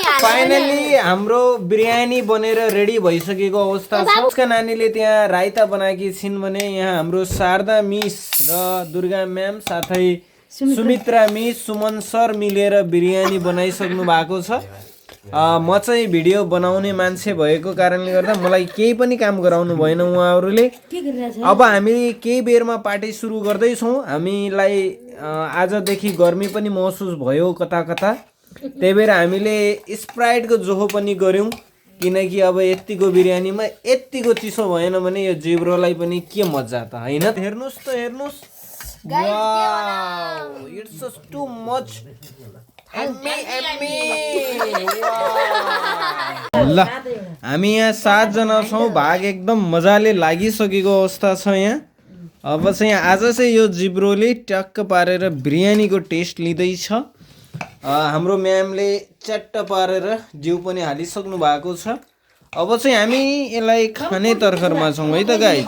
Finally हाम्रो बिरयानी बनेर ready भइसकेको अवस्था छ। उसका नानीले त्यहाँ रायता बनाएकी छिन् भने यहाँ हाम्रो शारदा मिस र दुर्गा म्याम साथै सुमित्रा मिस सुमन सर मिलेर बिरयानी बनाइसक्नु भएको छ। म चाहिँ भिडियो बनाउने मान्छे भएको कारणले गर्दा मलाई केही पनि काम गराउनु भएन उहाँहरूले। अब हामी केही बेरमा पार्टी सुरु गर्दैछौँ। हामीलाई आजदेखि गर्मी पनि महसुस भयो कता कता, त्यही भएर हामीले स्प्राइटको जोहो पनि गऱ्यौँ, किनकि अब यतिको बिरयानीमा यतिको चिसो भएन भने यो जिब्रोलाई पनि के मजा त होइन। हेर्नुहोस् त हेर्नुहोस्, वाउ इट्स टु मच ल हामी यहाँ 7 जना छौँ। भाग एकदम मजाले लागिसकेको अवस्था छ यहाँ। अब चाहिँ आज चाहिँ यो जिब्रोले ट्याक्क पारेर बिरयानीको टेस्ट लिँदैछ। हाम्रो म्यामले च्याट्ट पारेर जिउ पनि हालिसक्नु भएको छ। अब चाहिँ हामी यसलाई खाने तर्खरमा छौँ है त गाइस।